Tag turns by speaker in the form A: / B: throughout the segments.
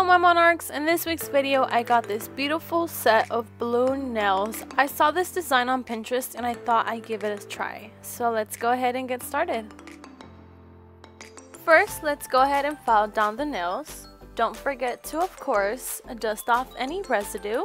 A: Hello my monarchs, in this week's video I got this beautiful set of balloon nails. I saw this design on Pinterest and I thought I'd give it a try. So let's go ahead and get started. First, let's go ahead and file down the nails. Don't forget to, of course, dust off any residue.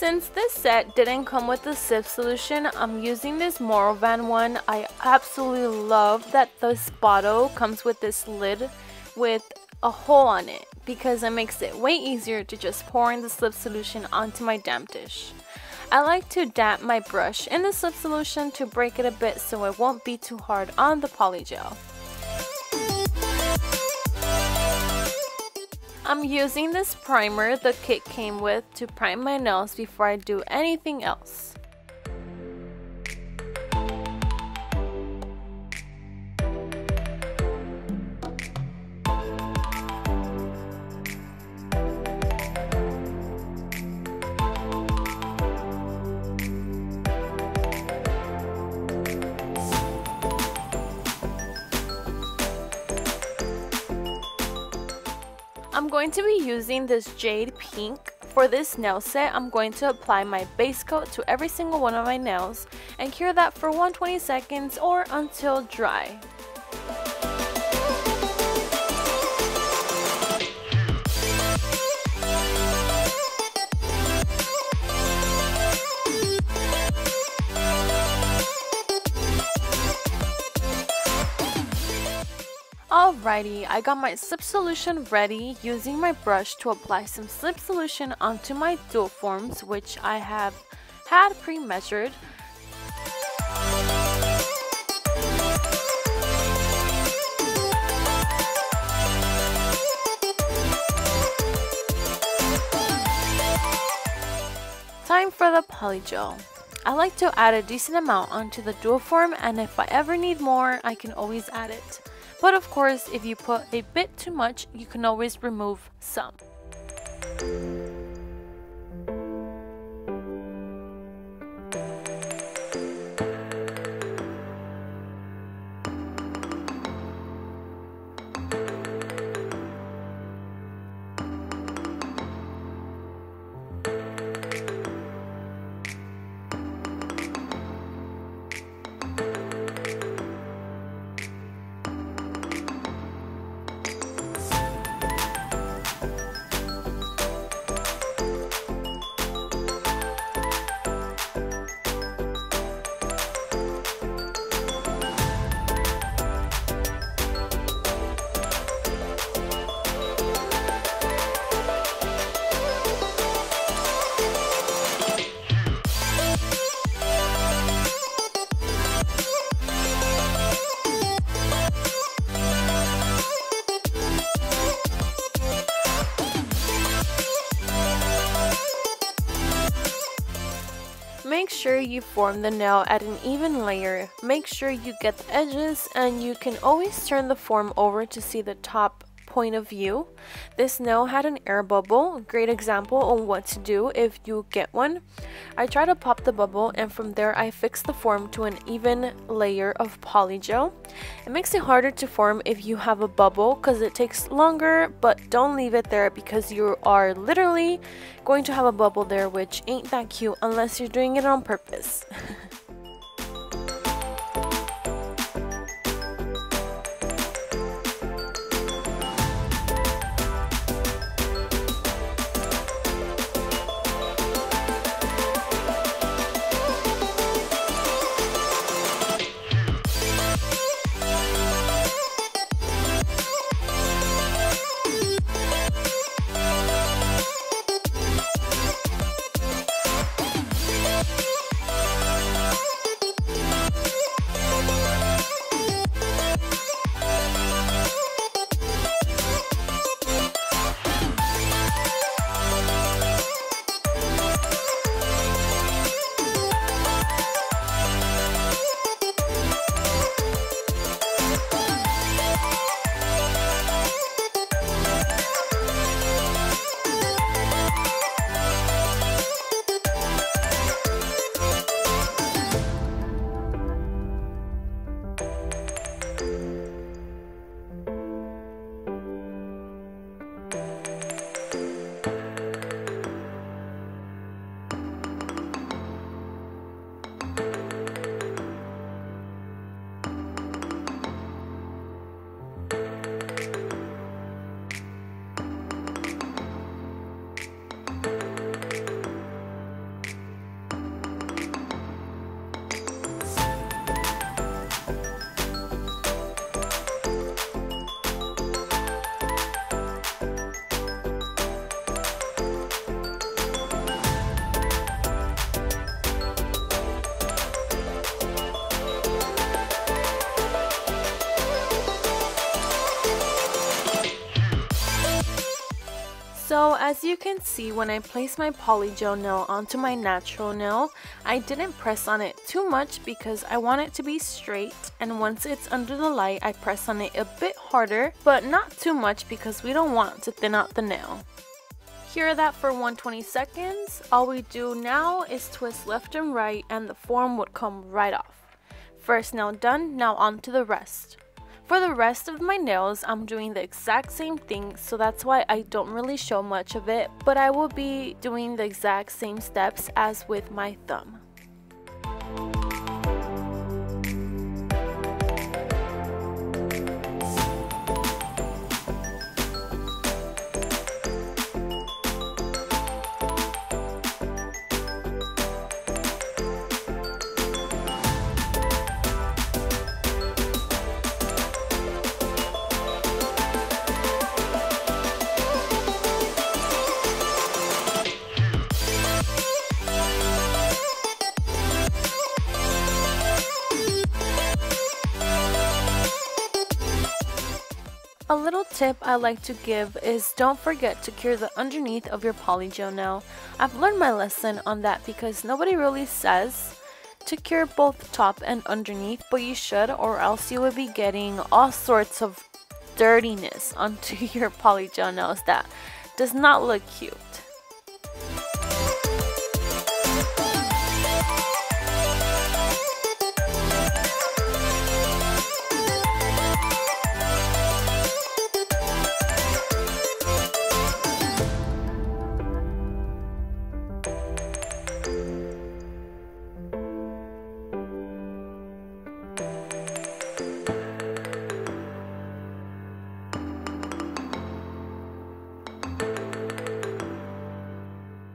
A: Since this set didn't come with the sip solution, I'm using this Van one. I absolutely love that this bottle comes with this lid with a hole on it because it makes it way easier to just pour in the slip solution onto my damp dish. I like to dab my brush in the slip solution to break it a bit so it won't be too hard on the PolyGel. I'm using this primer the kit came with to prime my nails before I do anything else. I'm going to be using this jade pink. For this nail set, I'm going to apply my base coat to every single one of my nails and cure that for 120 seconds or until dry. Alrighty, I got my slip solution ready using my brush to apply some slip solution onto my dual forms, which I have had pre-measured. Time for the PolyGel. I like to add a decent amount onto the dual form, and if I ever need more, I can always add it. But of course, if you put a bit too much, you can always remove some. Make sure you form the nail at an even layer. Make sure you get the edges, and you can always turn the form over to see the top point of view. This nail had an air bubble, great example on what to do if you get one. I try to pop the bubble, and from there I fix the form to an even layer of PolyGel. It makes it harder to form if you have a bubble because it takes longer, but don't leave it there because you are literally going to have a bubble there, which ain't that cute unless you're doing it on purpose. So as you can see, when I place my PolyGel nail onto my natural nail, I didn't press on it too much because I want it to be straight, and once it's under the light, I press on it a bit harder, but not too much because we don't want to thin out the nail. Cure that for 120 seconds. All we do now is twist left and right and the form would come right off. First nail done, now on to the rest. For the rest of my nails, I'm doing the exact same thing, so that's why I don't really show much of it, but I will be doing the exact same steps as with my thumb. A little tip I like to give is don't forget to cure the underneath of your PolyGel nail. I've learned my lesson on that because nobody really says to cure both top and underneath, but you should, or else you would be getting all sorts of dirtiness onto your PolyGel nails that does not look cute.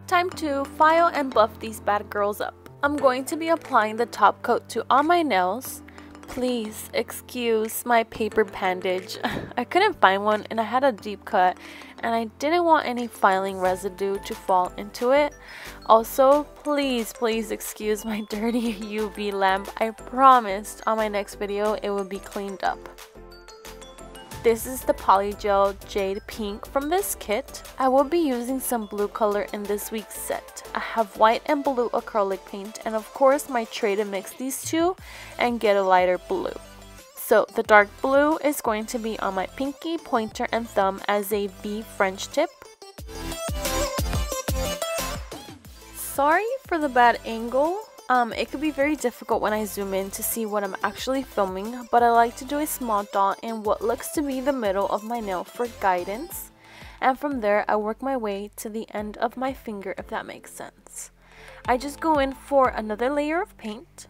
A: Time to file and buff these bad girls up. I'm going to be applying the top coat to all my nails. Please excuse my paper bandage. I couldn't find one and I had a deep cut and I didn't want any filing residue to fall into it. Also, please excuse my dirty UV lamp. I promised on my next video it will be cleaned up. This is the PolyGel Jade Pink from this kit. I will be using some blue color in this week's set. I have white and blue acrylic paint, and of course my tray to mix these two and get a lighter blue. So the dark blue is going to be on my pinky, pointer, and thumb as a V French tip. Sorry for the bad angle. It could be very difficult when I zoom in to see what I'm actually filming, but I like to do a small dot in what looks to be the middle of my nail for guidance. And from there, I work my way to the end of my finger, if that makes sense. I just go in for another layer of paint.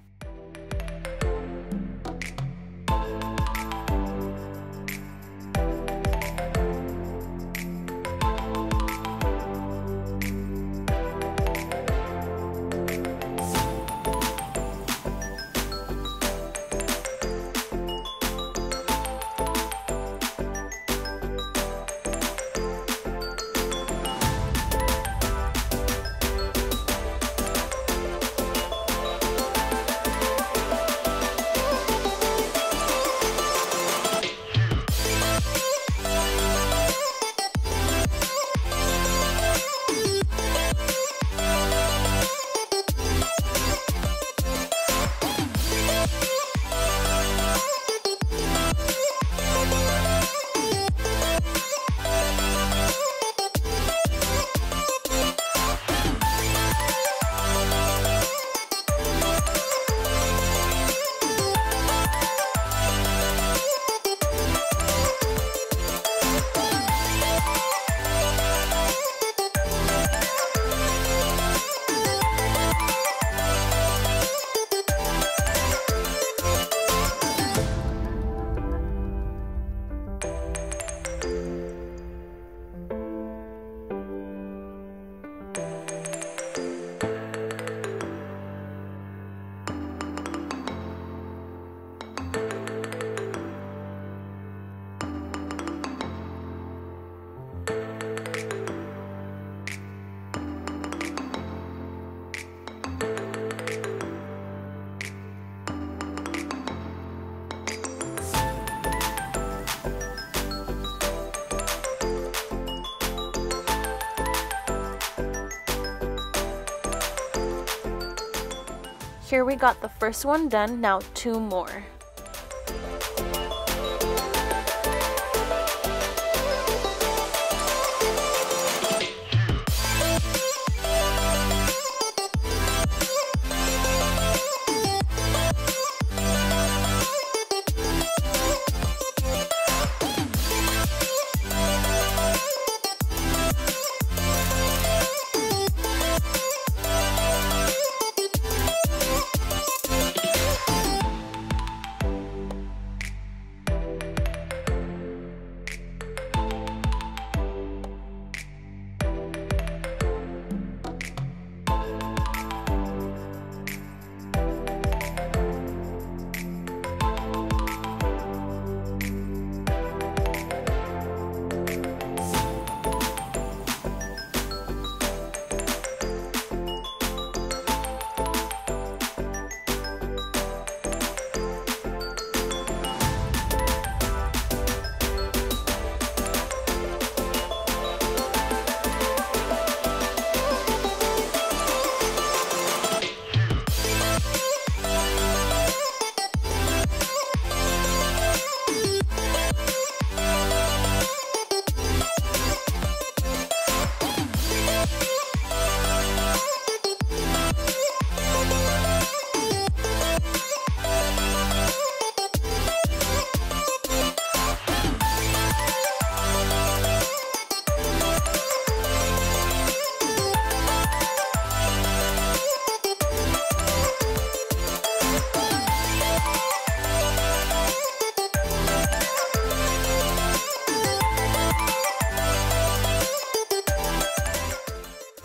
A: Here we got the first one done, now 2 more.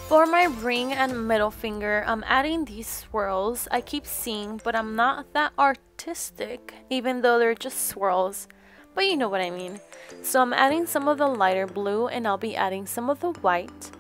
A: For my ring and middle finger, I'm adding these swirls I keep seeing, but I'm not that artistic, even though they're just swirls. But you know what I mean. So I'm adding some of the lighter blue and I'll be adding some of the white.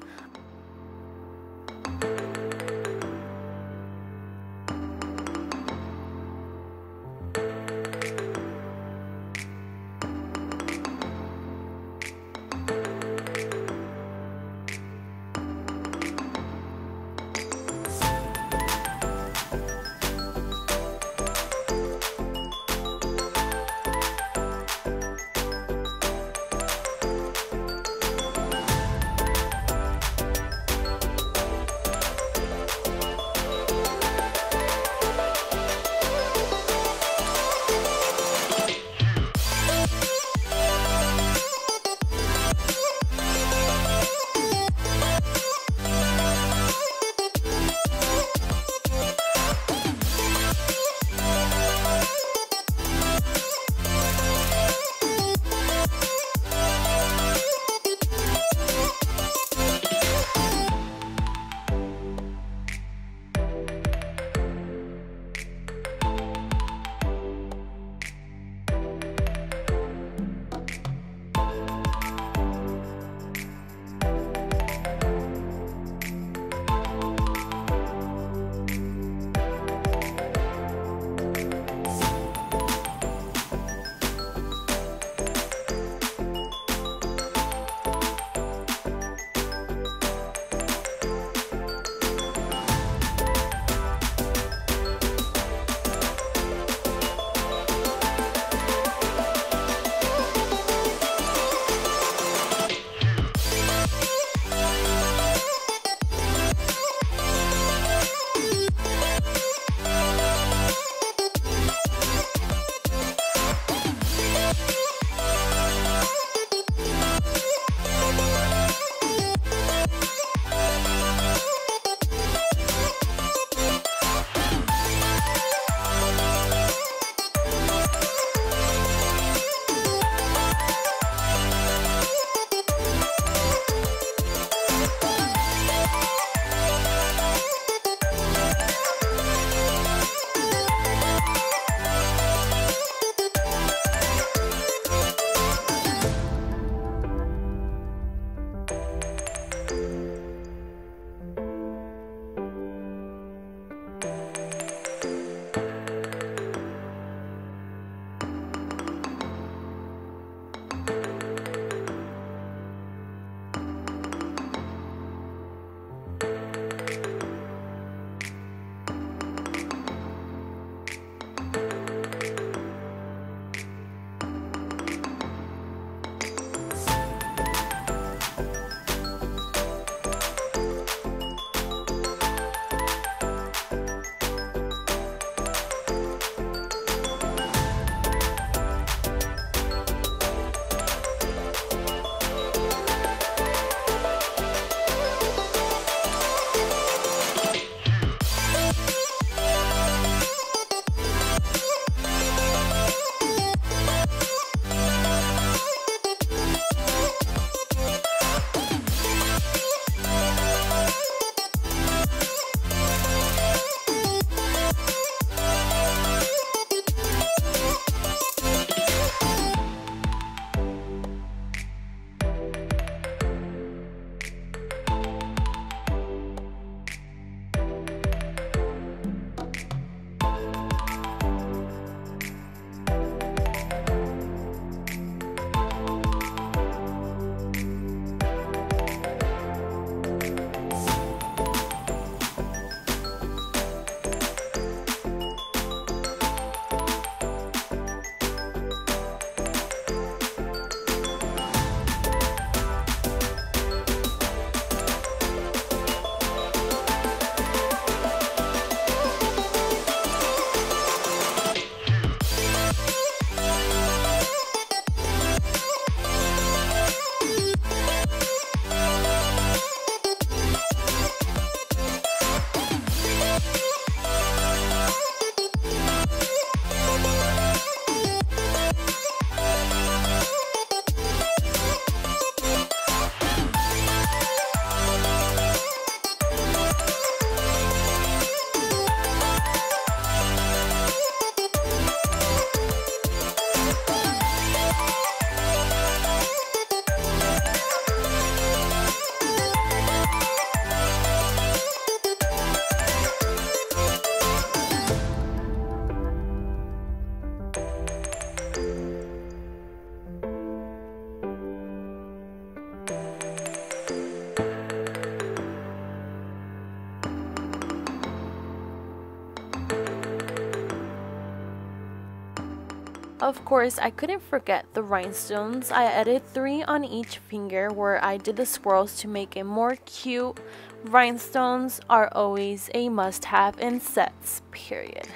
A: Of course, I couldn't forget the rhinestones. I added 3 on each finger where I did the swirls to make it more cute. Rhinestones are always a must-have in sets, period.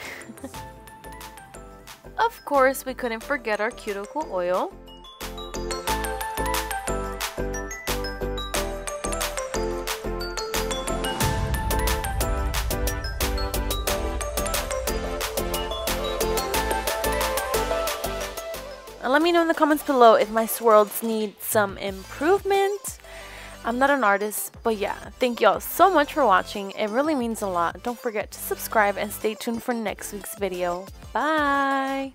A: Of course, we couldn't forget our cuticle oil. And let me know in the comments below if my swirls need some improvement. I'm not an artist, but yeah, thank y'all so much for watching. It really means a lot. Don't forget to subscribe and stay tuned for next week's video. Bye!